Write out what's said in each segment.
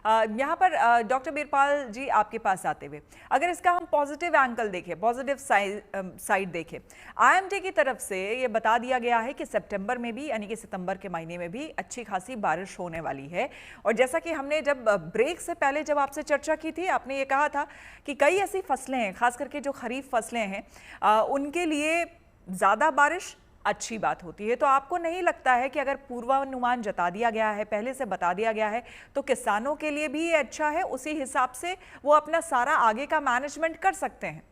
यहाँ पर डॉक्टर बीरपाल जी आपके पास आते हुए, अगर इसका हम पॉजिटिव एंगल देखें, पॉजिटिव साइड देखें, आईएमडी की तरफ से ये बता दिया गया है कि सितंबर में भी, यानी कि सितंबर के महीने में भी अच्छी खासी बारिश होने वाली है। और जैसा कि हमने जब ब्रेक से पहले जब आपसे चर्चा की थी, आपने ये कहा था कि कई ऐसी फसलें हैं, खास करके जो खरीफ फसलें हैं, उनके लिए ज़्यादा बारिश अच्छी बात होती है। तो आपको नहीं लगता है कि अगर पूर्वानुमान जता दिया गया है, पहले से बता दिया गया है, तो किसानों के लिए भी ये अच्छा है, उसी हिसाब से वो अपना सारा आगे का मैनेजमेंट कर सकते हैं?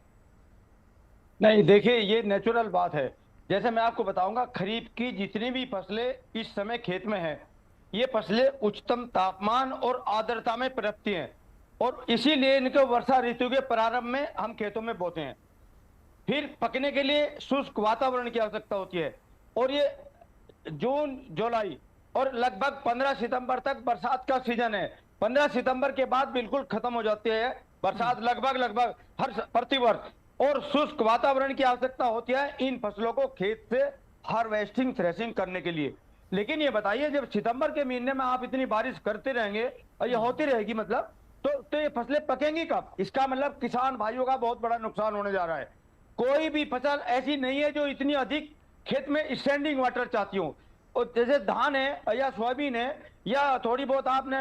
नहीं, देखिए, ये नेचुरल बात है। जैसे मैं आपको बताऊंगा, खरीफ की जितनी भी फसलें इस समय खेत में हैं, ये फसलें उच्चतम तापमान और आर्द्रता में पनपती हैं, और इसीलिए इनको वर्षा ऋतु के प्रारंभ में हम खेतों में बोते हैं। फिर पकने के लिए शुष्क वातावरण की आवश्यकता होती है, और ये जून जुलाई और लगभग 15 सितंबर तक बरसात का सीजन है। 15 सितंबर के बाद बिल्कुल खत्म हो जाती है बरसात, लगभग हर प्रतिवर्ष। और शुष्क वातावरण की आवश्यकता होती है इन फसलों को खेत से हार्वेस्टिंग, थ्रेशिंग करने के लिए। लेकिन ये बताइए, जब सितंबर के महीने में आप इतनी बारिश करते रहेंगे और ये होती रहेगी, मतलब तो ये फसलें पकेंगी कब? इसका मतलब किसान भाइयों का बहुत बड़ा नुकसान होने जा रहा है। कोई भी फसल ऐसी नहीं है जो इतनी अधिक खेत में स्टैंडिंग वाटर चाहती हो। और जैसे धान है या सोयाबीन है या थोड़ी बहुत आपने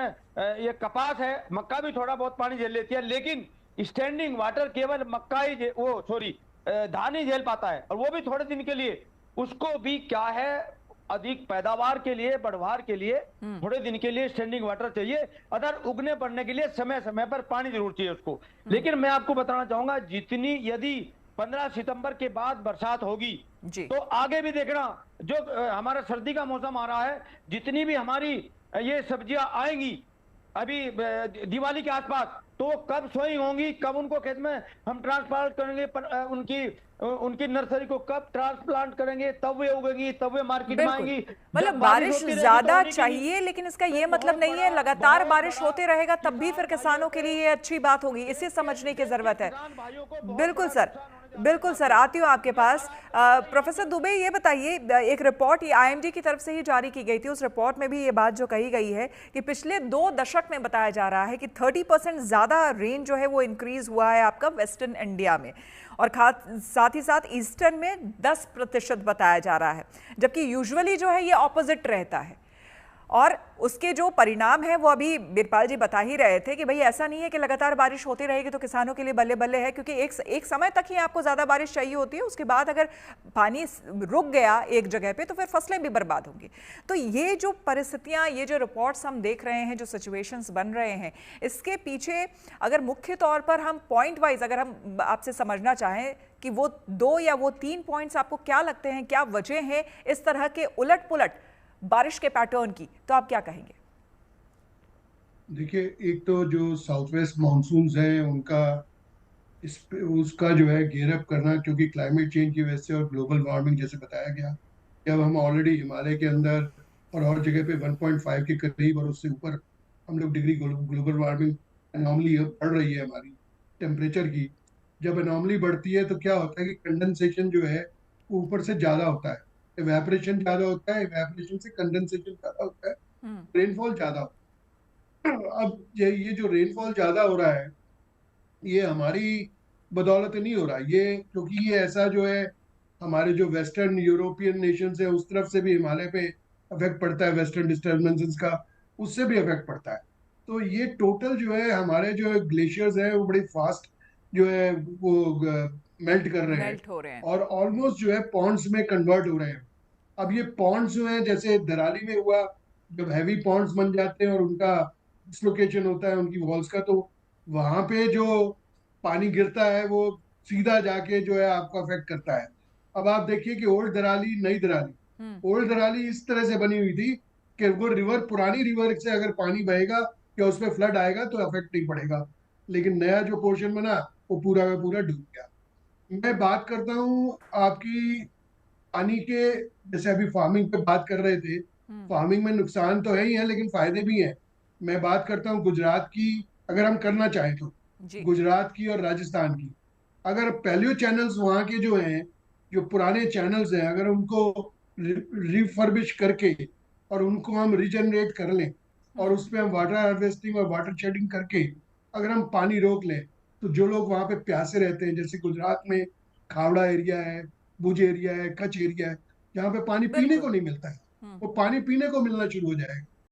ये कपास है, मक्का भी थोड़ा बहुत पानी झेल लेती है, लेकिन स्टैंडिंग वाटर केवल मक्का ही वो सॉरी धान ही झेल पाता है, और वो भी थोड़े दिन के लिए। उसको भी क्या है, अधिक पैदावार के लिए, बढ़वार के लिए थोड़े दिन के लिए स्टैंडिंग वाटर चाहिए। अदर उगने बढ़ने के लिए समय समय पर पानी जरूर चाहिए उसको। लेकिन मैं आपको बताना चाहूंगा, जितनी यदि 15 सितंबर के बाद बरसात होगी तो आगे भी देखना, जो हमारा सर्दी का मौसम आ रहा है, जितनी भी हमारी ये सब्जियां आएंगी अभी दिवाली के आसपास, तो वो कब सोइंग होंगी, कब उनको खेत में हम ट्रांसप्लांट करेंगे, उनकी नर्सरी को कब ट्रांसप्लांट करेंगे, तब वे उगेंगी, तब वे मार्केट में आएंगी। मतलब बारिश ज्यादा चाहिए, लेकिन इसका ये मतलब नहीं है लगातार बारिश होते रहेगा तब भी फिर किसानों के लिए ये अच्छी बात होगी, इसे समझने की जरूरत है। बिल्कुल सर, बिल्कुल सर, आती हूँ आपके पास। प्रोफेसर दुबे, ये बताइए, एक रिपोर्ट आईएमडी की तरफ से ही जारी की गई थी, उस रिपोर्ट में भी ये बात जो कही गई है कि पिछले 2 दशक में बताया जा रहा है कि 30% ज्यादा रेन जो है वो इंक्रीज हुआ है आपका वेस्टर्न इंडिया में, और साथ ही साथ ईस्टर्न में 10% बताया जा रहा है, जबकि यूजुअली जो है ये ऑपोजिट रहता है। और उसके जो परिणाम है वो अभी बीरपाल जी बता ही रहे थे कि भाई ऐसा नहीं है कि लगातार बारिश होती रहेगी तो किसानों के लिए बल्ले बल्ले है, क्योंकि एक समय तक ही आपको ज़्यादा बारिश चाहिए होती है, उसके बाद अगर पानी रुक गया एक जगह पे तो फिर फसलें भी बर्बाद होंगी। तो ये जो परिस्थितियाँ, ये जो रिपोर्ट्स हम देख रहे हैं, जो सिचुएशंस बन रहे हैं, इसके पीछे अगर मुख्य तौर पर हम पॉइंट वाइज अगर हम आपसे समझना चाहें कि वो 2 या वो 3 पॉइंट्स आपको क्या लगते हैं, क्या वजह है इस तरह के उलट पुलट बारिश के पैटर्न की, तो आप क्या कहेंगे? देखिए, एक तो जो साउथ वेस्ट मानसून्स हैं उनका उसका जो है गेयर अप करना, क्योंकि क्लाइमेट चेंज की वजह से और ग्लोबल वार्मिंग जैसे बताया गया कि अब हम ऑलरेडी हिमालय के अंदर और जगह पे 1.5 के करीब और उससे ऊपर हम लोग डिग्री ग्लोबल वार्मिंग अनॉमली बढ़ रही है हमारी टेम्परेचर की। जब अनॉमली बढ़ती है तो क्या होता है कि कंडेंसेशन जो है वो ऊपर से ज्यादा होता है, इवेपोरेशन ज्यादा होता है, इवेपोरेशन से कंडेंसेशन ज्यादा होता है, रेनफॉल ज्यादा होता है। अब ये जो रेनफॉल ज्यादा हो रहा है ये हमारी बदौलत नहीं हो रहा, ये क्योंकि ये ऐसा जो है हमारे जो वेस्टर्न यूरोपियन नेशंस है उस तरफ से भी हिमालय पे अफेक्ट पड़ता है, वेस्टर्न डिस्टर्बेंसेस का उससे भी अफेक्ट पड़ता है। तो ये टोटल जो है हमारे जो ग्लेशियर्स हैं वो बड़ी फास्ट जो है वो मेल्ट कर रहे हैं मेल्ट हो रहे हैं। और ऑलमोस्ट जो है पॉन्ड्स में कन्वर्ट हो रहे हैं। अब ये पॉन्ड्स जो है जैसे दराली में हुआ, जब हैवी पॉन्ड्स बन जाते हैं और उनका डिसलोकेशन होता है उनकी वॉल्स का, तो वहां पे जो पानी गिरता है वो सीधा जाके जो है आपको अफेक्ट करता है। अब आप देखिए कि ओल्ड दराली, नई दराली, ओल्ड दराली इस तरह से बनी हुई थी कि वो रिवर, पुरानी रिवर से अगर पानी बहेगा या उसमें फ्लड आएगा तो अफेक्ट नहीं पड़ेगा, लेकिन नया जो पोर्शन बना वो पूरा का पूरा डूब गया। मैं बात करता हूँ आपकी पानी के, जैसे अभी फार्मिंग पे बात कर रहे थे, फार्मिंग में नुकसान तो है ही है लेकिन फायदे भी हैं। मैं बात करता हूँ गुजरात की, अगर हम करना चाहें तो गुजरात की और राजस्थान की। अगर पैलियो चैनल्स वहाँ के जो हैं, जो पुराने चैनल्स हैं, अगर उनको रिफर्बिश करके और उनको हम रिजनरेट कर लें और उसमें हम वाटर हार्वेस्टिंग और वाटर शेडिंग करके अगर हम पानी रोक लें तो जो लोग वहां पे प्यासे रहते हैं, जैसे गुजरात में खावड़ा एरिया है, भुज एरिया है, कच्छ एरिया है, जहाँ पे पानी पीने बिल्कुल। को नहीं मिलता है, वो पानी पीने को मिलना शुरू हो जाएगा।